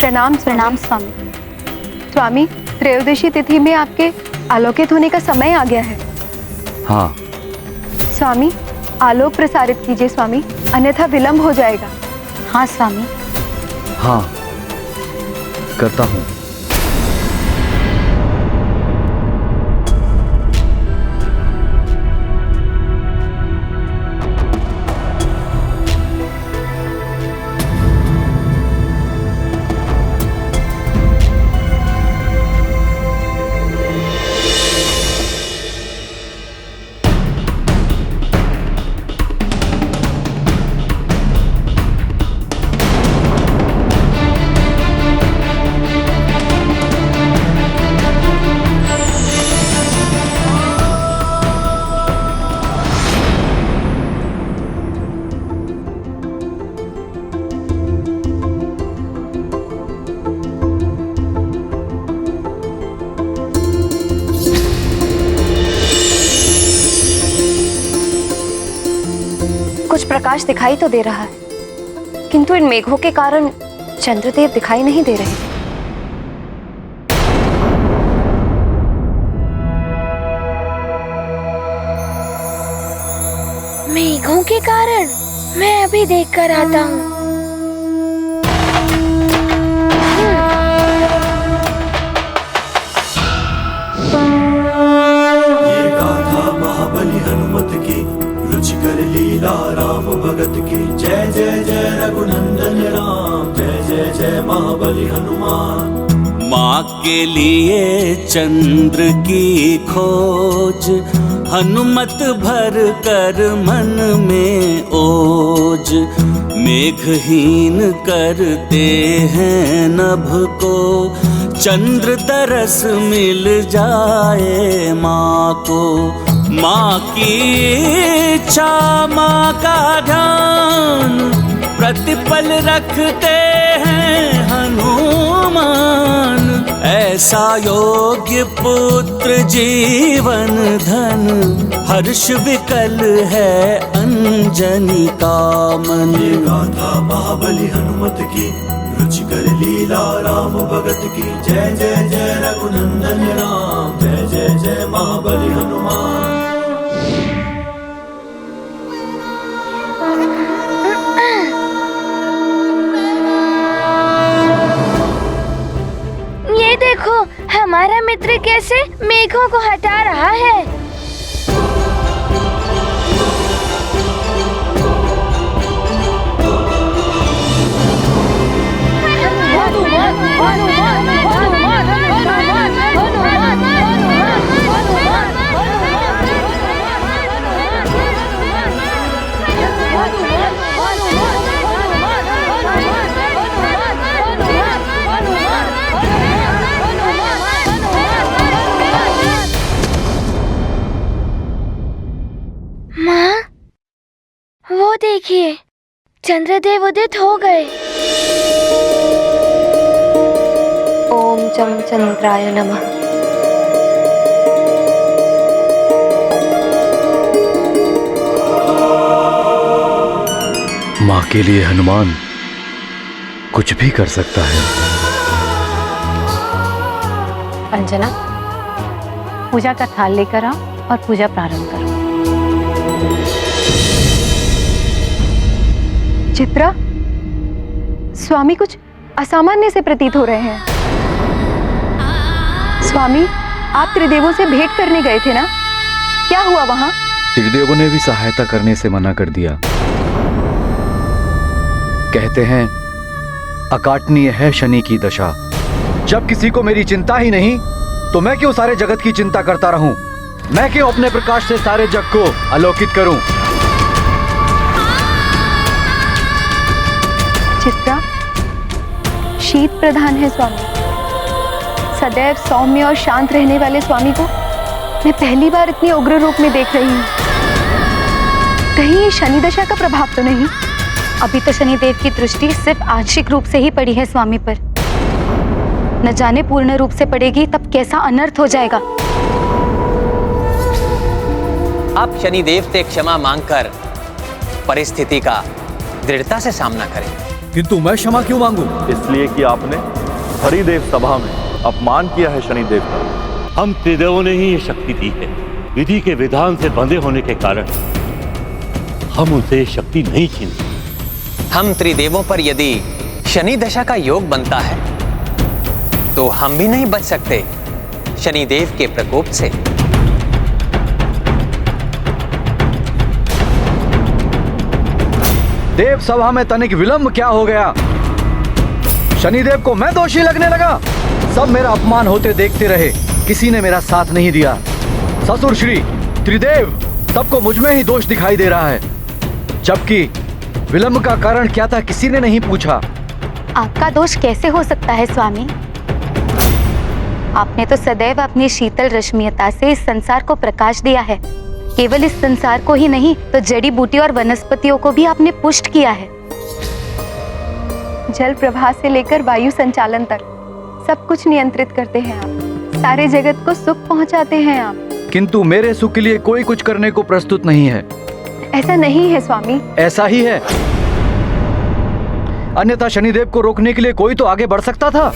प्रणाम प्रणाम स्वामी। स्वामी, त्रयोदशी तिथि में आपके आलोकित होने का समय आ गया है। हाँ। स्वामी, आलोक प्रसारित कीजिए स्वामी, अन्यथा विलंब हो जाएगा। हाँ स्वामी। हाँ, करता हूँ। कुछ प्रकाश दिखाई तो दे रहा है, किंतु इन मेघों के कारण चंद्रदेव दिखाई नहीं दे रहे। मेघों के कारण? मैं अभी देख कर आता हूँ। ये गाथा महाबली हनुमत की, रुचिकर लीला राम भगत की। जय जय जय रघुनंदन राम, जय जय जय महाबली हनुमान। माँ के लिए चंद्र की खोज, हनुमत भर कर मन में ओज। मेघहीन करते हैं नभ को, चंद्र तरस मिल जाए माँ को। माँ की इच्छा, माँ का ध्यान, प्रतिपल रखते हैं हनुमान। ऐसा योग्य पुत्र जीवन धन, हर्ष विकल है अंजनी का मन। ये गाथा महाबली हनुमत की, रुचिकर लीला राम भगत की। जय जय जय रघुनंदन राम, जय जय जय महाबली हनुमान। ये देखो, हमारा मित्र कैसे मेघों को हटा रहा है। माँ, वो देखिए, चंद्रदेव उदित हो गए। ओम चं चंद्राय नमः। माँ के लिए हनुमान कुछ भी कर सकता है। अंजना, पूजा का थाल लेकर आओ और पूजा प्रारंभ करो। चित्रा, स्वामी कुछ असामान्य से प्रतीत हो रहे हैं। स्वामी, आप त्रिदेवों से भेंट करने गए थे ना? क्या हुआ वहां? त्रिदेवों ने भी सहायता करने से मना कर दिया। कहते हैं अकाटनीय है शनि की दशा। जब किसी को मेरी चिंता ही नहीं, तो मैं क्यों सारे जगत की चिंता करता रहूं? मैं क्यों अपने प्रकाश से सारे जग को आलोकित करूं? चित्रा, शीत प्रधान है स्वामी। सदैव सौम्य और शांत रहने वाले स्वामी को मैं पहली बार इतनी उग्र रूप में देख रही हूँ। कहीं ये शनि दशा का प्रभाव तो नहीं? अभी तो शनिदेव की दृष्टि सिर्फ आंशिक रूप से ही पड़ी है स्वामी पर, न जाने पूर्ण रूप से पड़ेगी तब कैसा अनर्थ हो जाएगा। आप शनिदेव से क्षमा मांगकर परिस्थिति का दृढ़ता से सामना करें। किंतु मैं क्षमा क्यों मांगूं? इसलिए कि आपने हरि देव सभा में अपमान किया है शनिदेव का। हम त्रिदेवों ने ही ये शक्ति दी है। विधि के विधान से बंधे होने के कारण हम उनसे ये शक्ति नहीं छीन सकते। हम त्रिदेवों पर यदि शनि दशा का योग बनता है तो हम भी नहीं बच सकते शनिदेव के प्रकोप से। देव सभा में तनिक विलंब क्या हो गया? शनिदेव को मैं दोषी लगने लगा? सब मेरा अपमान होते देखते रहे, किसी ने मेरा साथ नहीं दिया। ससुर श्री त्रिदेव, सबको मुझ में ही दोष दिखाई दे रहा है, जबकि विलंब का कारण क्या था किसी ने नहीं पूछा। आपका दोष कैसे हो सकता है स्वामी? आपने तो सदैव अपनी शीतल रश्मियता से इस संसार को प्रकाश दिया है। केवल इस संसार को ही नहीं तो जड़ी बूटी और वनस्पतियों को भी आपने पुष्ट किया है। जल प्रवाह से लेकर वायु संचालन तक सब कुछ नियंत्रित करते हैं आप। सारे जगत को सुख पहुंचाते हैं आप। किंतु मेरे सुख के लिए कोई कुछ करने को प्रस्तुत नहीं है। ऐसा नहीं है स्वामी। ऐसा ही है, अन्यथा शनिदेव को रोकने के लिए कोई तो आगे बढ़ सकता था।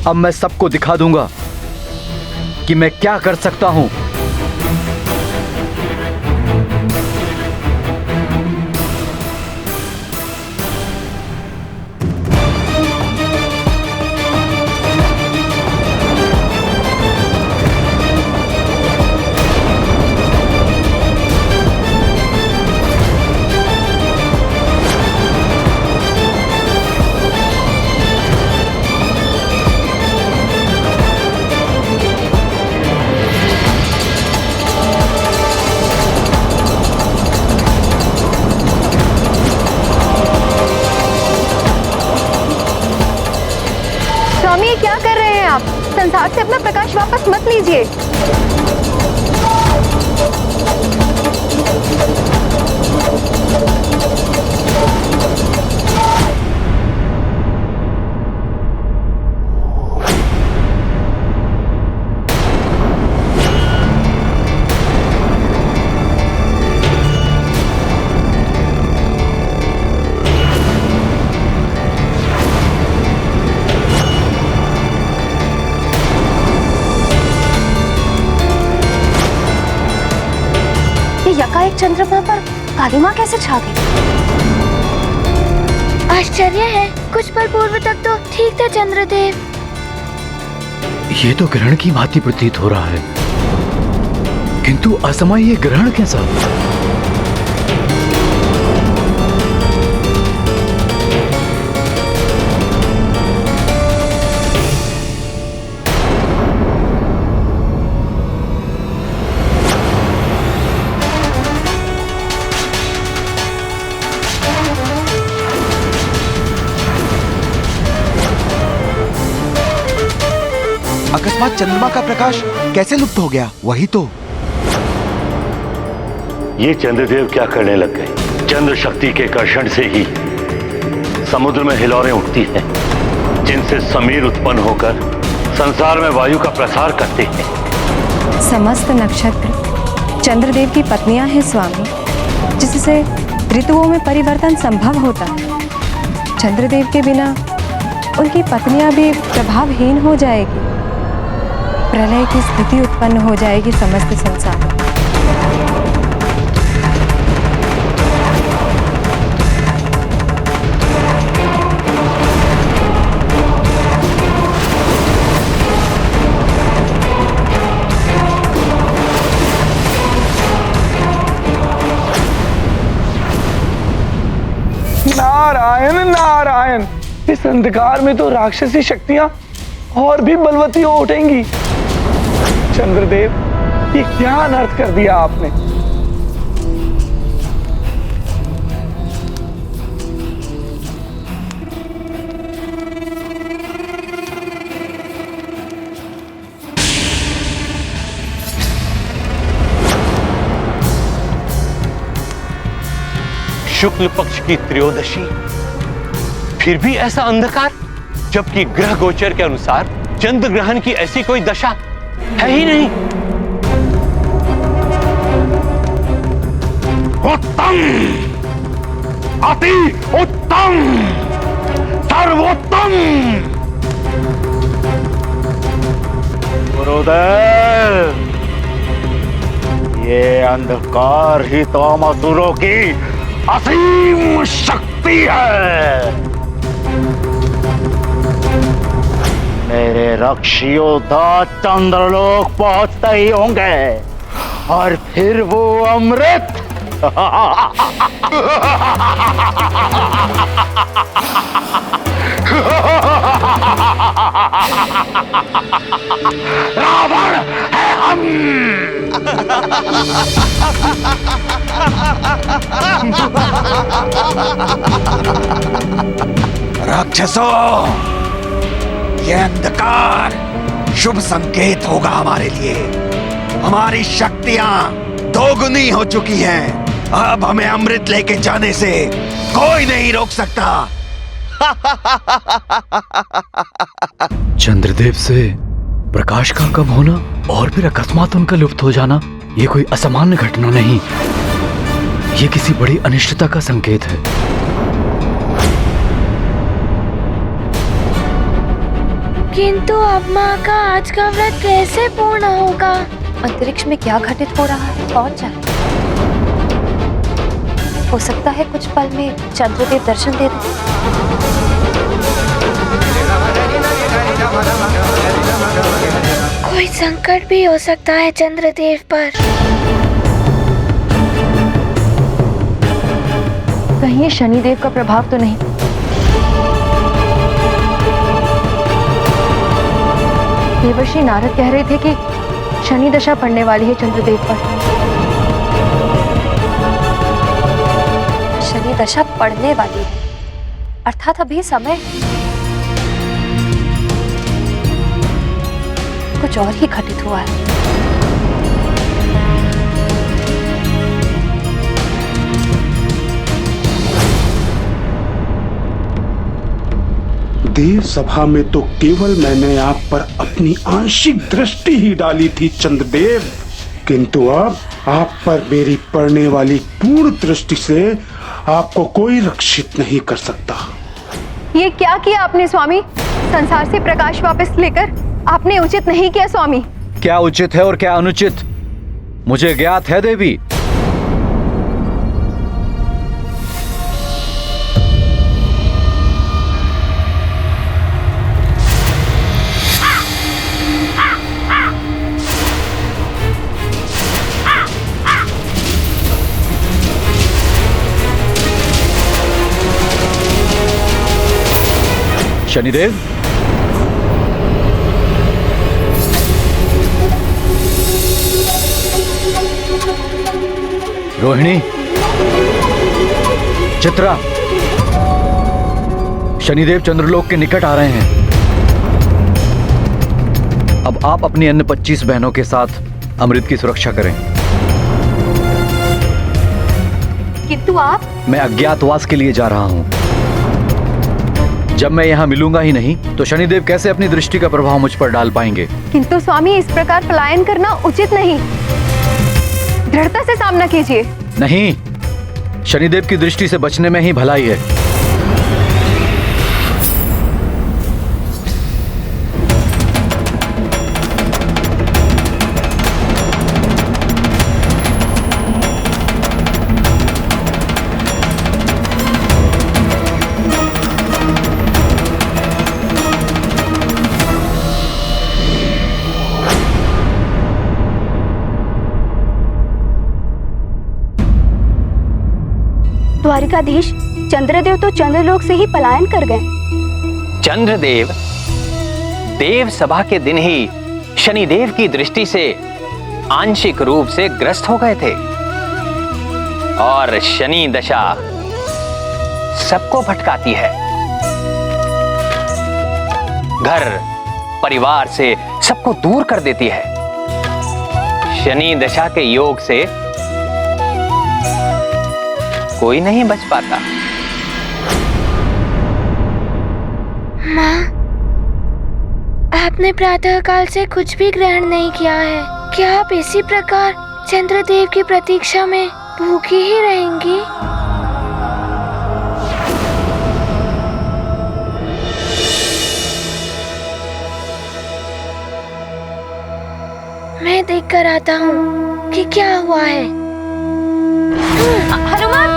अब मैं सबको दिखा दूंगा कि मैं क्या कर सकता हूं। स्वामी, ये क्या कर रहे हैं आप? संसार से अपना प्रकाश वापस मत लीजिए। यकाएक चंद्रमा पर काली माँ कैसे छा गई? आश्चर्य है, कुछ पल पूर्व तक तो ठीक था चंद्रदेव। ये तो ग्रहण की भांति प्रतीत हो रहा है, किंतु असमय ये ग्रहण कैसा? अकस्मात चंद्रमा का प्रकाश कैसे लुप्त हो गया? वही तो। ये चंद्रदेव क्या करने लग गए? चंद्र शक्ति के कर्षण से ही समुद्र में हिलोरें उठती हैं, जिनसे समीर उत्पन्न होकर संसार में वायु का प्रसार करते हैं। समस्त नक्षत्र चंद्रदेव की पत्नियां हैं स्वामी, जिससे ऋतुओं में परिवर्तन संभव होता है। चंद्रदेव के बिना उनकी पत्नियां भी प्रभावहीन हो जाएगी। प्रलय की स्थिति उत्पन्न हो जाएगी समस्त संसार में। नारायण नारायण, इस अंधकार में तो राक्षसी शक्तियां और भी बलवती हो उठेंगी। चंद्रदेव, ये क्या अनर्थ कर दिया आपने? शुक्ल पक्ष की त्रयोदशी, फिर भी ऐसा अंधकार, जबकि ग्रह गोचर के अनुसार चंद्र ग्रहण की ऐसी कोई दशा है ही नहीं। उत्तम, अति उत्तम। सर्वोत्तम। गुरुदेव, ये अंधकार ही तो असुरों की असीम शक्ति है। मेरे रक्षी योद्धा चंद्रलोक पहुंचते ही होंगे और फिर वो अमृत रावण है हम। राक्षसों, ये अंधकार शुभ संकेत होगा हमारे लिए। हमारी शक्तियां दोगुनी हो चुकी हैं। अब हमें अमृत लेके जाने से कोई नहीं रोक सकता। चंद्रदेव से प्रकाश का कम होना और फिर अकस्मात उनका लुप्त हो जाना, ये कोई असामान्य घटना नहीं, ये किसी बड़ी अनिश्चितता का संकेत है। किंतु अब माँ का आज का व्रत कैसे पूर्ण होगा? अंतरिक्ष में क्या घटित हो रहा है कौन जाने। हो सकता है कुछ पल में चंद्रदेव दर्शन दे दें। कोई संकट भी हो सकता है चंद्रदेव पर। कहीं ये शनिदेव का प्रभाव तो नहीं? देवर्षि नारद कह रहे थे कि शनि दशा पड़ने वाली है चंद्रदेव पर। शनि दशा पड़ने वाली है, अर्थात अभी समय कुछ और ही घटित हुआ है। देव सभा में तो केवल मैंने आप पर अपनी आंशिक दृष्टि ही डाली थी चंद्रदेव, किंतु अब आप पर मेरी पड़ने वाली पूर्ण दृष्टि से आपको कोई रक्षित नहीं कर सकता। ये क्या किया आपने स्वामी? संसार से प्रकाश वापस लेकर आपने उचित नहीं किया स्वामी। क्या उचित है और क्या अनुचित मुझे ज्ञात है देवी। शनिदेव, रोहिणी, चित्रा, शनिदेव चंद्रलोक के निकट आ रहे हैं। अब आप अपनी अन्य 25 बहनों के साथ अमृत की सुरक्षा करें। किंतु आप? मैं अज्ञातवास के लिए जा रहा हूं। जब मैं यहाँ मिलूंगा ही नहीं तो शनिदेव कैसे अपनी दृष्टि का प्रभाव मुझ पर डाल पाएंगे? किंतु स्वामी, इस प्रकार पलायन करना उचित नहीं। दृढ़ता से सामना कीजिए। नहीं, शनिदेव की दृष्टि से बचने में ही भलाई है। द्वारिकाधीश, चंद्रदेव तो चंद्रलोक से ही पलायन कर गए। चंद्रदेव देव सभा के दिन ही शनिदेव की दृष्टि से आंशिक रूप से ग्रस्त हो गए थे और शनि दशा सबको भटकाती है, घर परिवार से सबको दूर कर देती है। शनि दशा के योग से कोई नहीं बच पाता। माँ, आपने प्रातः काल से कुछ भी ग्रहण नहीं किया है। क्या आप इसी प्रकार चंद्रदेव की प्रतीक्षा में भूखी ही रहेंगी? मैं देख कर आता हूँ कि क्या हुआ है। हनुमान!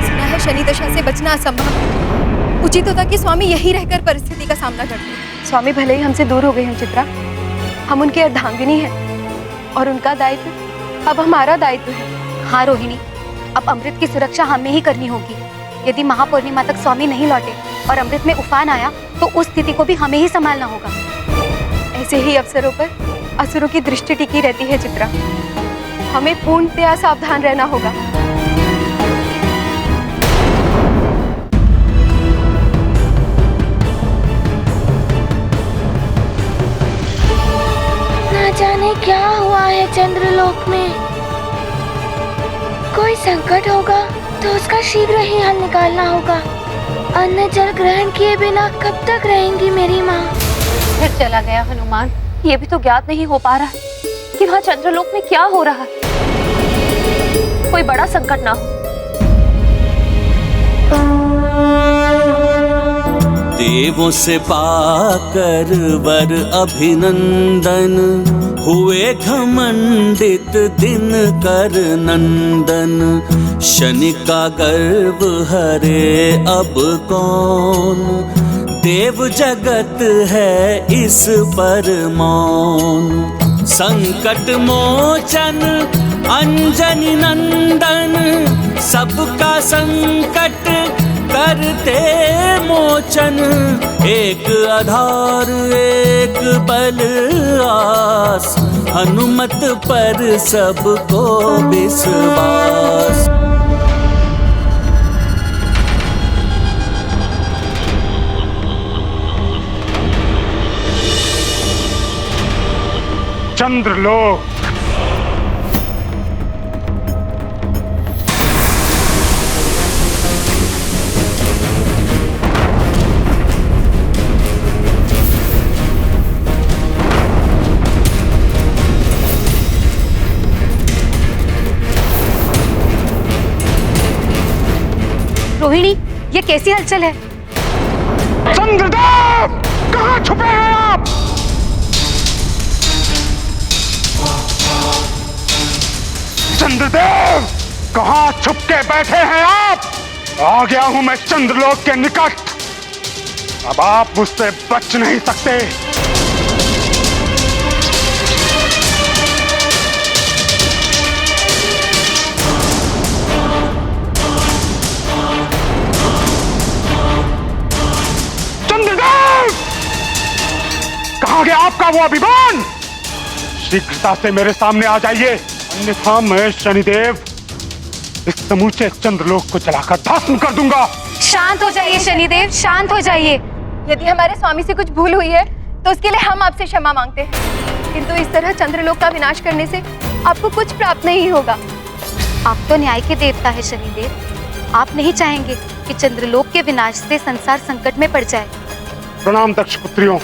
सुना है शनि दशा से बचना असंभव। उचित होता कि स्वामी यहीं रहकर परिस्थिति का सामना करते। स्वामी भले ही हमसे दूर हो गए हैं चित्रा, हम उनके अर्धांगिनी हैं और उनका दायित्व अब हमारा दायित्व है। हाँ रोहिणी, अब अमृत की सुरक्षा हमें ही करनी होगी। यदि महापूर्णिमा तक स्वामी नहीं लौटे और अमृत में उफान आया तो उस स्थिति को भी हमें ही संभालना होगा। ऐसे ही अवसरों पर असुरों की दृष्टि टिकी रहती है चित्रा, हमें पूर्णतया सावधान रहना होगा। ना जाने क्या हुआ है चंद्रलोक में। कोई संकट होगा तो उसका शीघ्र ही हल निकालना होगा। अन्न जल ग्रहण किए बिना कब तक रहेंगी मेरी माँ? फिर चला गया हनुमान। ये भी तो ज्ञात नहीं हो पा रहा कि वहाँ चंद्रलोक में क्या हो रहा है। कोई बड़ा संकट ना हो। देवों से पाकर वर अभिनंदन, हुए घमंडित दिन कर नंदन। शनि का गर्व हरे अब कौन, देव जगत है इस पर मौन। संकट मोचन अंजनी नंदन, सबका संकट करते मोचन। एक आधार एक बल आस, हनुमत पर सबको विश्वास। चंद्रलोक रोहिणी, ये कैसी हलचल है? चंद्रदेव, कहाँ छुपे हैं आप? चंद्रदेव, कहाँ छुप के बैठे हैं आप? आ गया हूं मैं चंद्रलोक के निकट। अब आप मुझसे बच नहीं सकते। कहाँ गया आपका वो अभिमान? शीघ्रता से मेरे सामने आ जाइए, अन्यथा मैं शनिदेव इस समूचे चंद्रलोक को जलाकर भस्म कर दूंगा। शांत हो जाइए शनिदेव, शांत हो जाइए। यदि हमारे स्वामी से कुछ भूल हुई है तो उसके लिए हम आपसे क्षमा मांगते हैं, किंतु इस तरह चंद्रलोक का विनाश करने से आपको कुछ प्राप्त नहीं होगा। आप तो न्याय के देवता है शनिदेव। आप नहीं चाहेंगे कि चंद्रलोक के विनाश से संसार संकट में पड़ जाए। प्रणाम दक्ष पुत्रियों,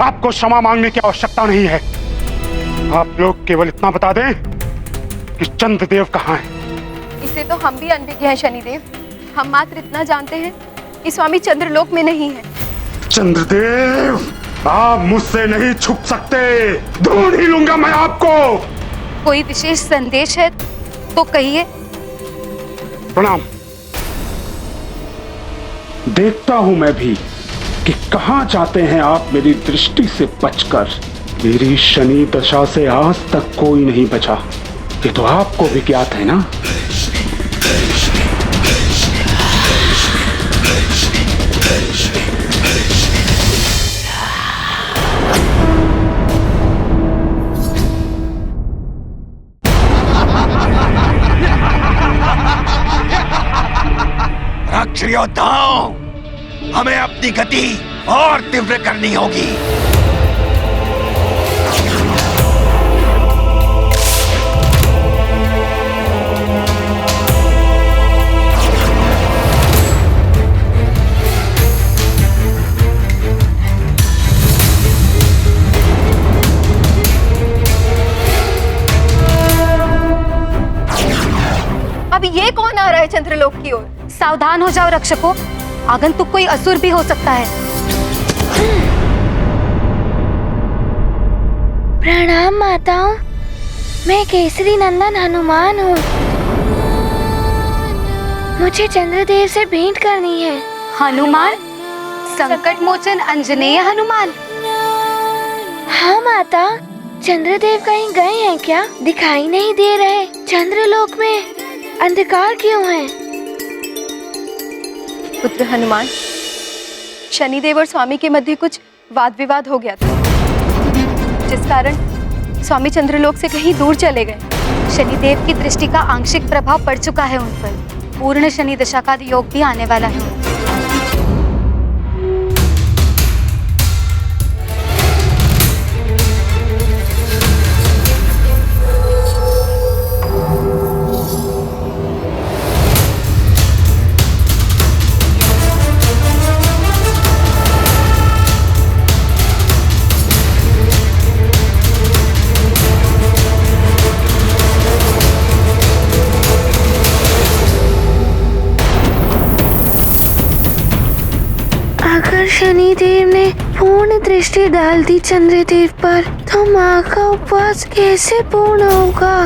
आपको क्षमा मांगने की आवश्यकता नहीं है। आप लोग केवल इतना बता दें कि चंद्रदेव कहाँ हैं। इसे तो हम भी अनभिज्ञ हैं शनिदेव। हम मात्र इतना जानते हैं कि स्वामी चंद्रलोक में नहीं है। चंद्रदेव, आप मुझसे नहीं छुप सकते, ढूंढ ही लूंगा मैं आपको। कोई विशेष संदेश है तो कहिए। प्रणाम। देखता हूं मैं भी कि कहां जाते हैं आप मेरी दृष्टि से बचकर। मेरी शनि दशा से आज तक कोई नहीं बचा, ये तो आपको भी ज्ञात है ना। योद्धाओं, हमें अपनी गति और तीव्र करनी होगी। अब ये कौन आ रहा है चंद्रलोक की ओर? सावधान हो जाओ रक्षकों, आगंतुक कोई असुर भी हो सकता है। प्रणाम माताओं, मैं केसरी नंदन हनुमान हूँ। मुझे चंद्रदेव से भेंट करनी है। हनुमान? संकट मोचन अंजनेय हनुमान? हाँ माता, चंद्रदेव कहीं गए हैं क्या? दिखाई नहीं दे रहे। चंद्रलोक में अंधकार क्यों है? पुत्र हनुमान, शनिदेव और स्वामी के मध्य कुछ वाद विवाद हो गया था, जिस कारण स्वामी चंद्रलोक से कहीं दूर चले गए। शनिदेव की दृष्टि का आंशिक प्रभाव पड़ चुका है उन पर। पूर्ण शनि दशा का योग भी आने वाला है। अगर शनिदेव ने पूर्ण दृष्टि डाल दी चंद्रदेव पर, तो माँ का उपवास कैसे पूर्ण होगा?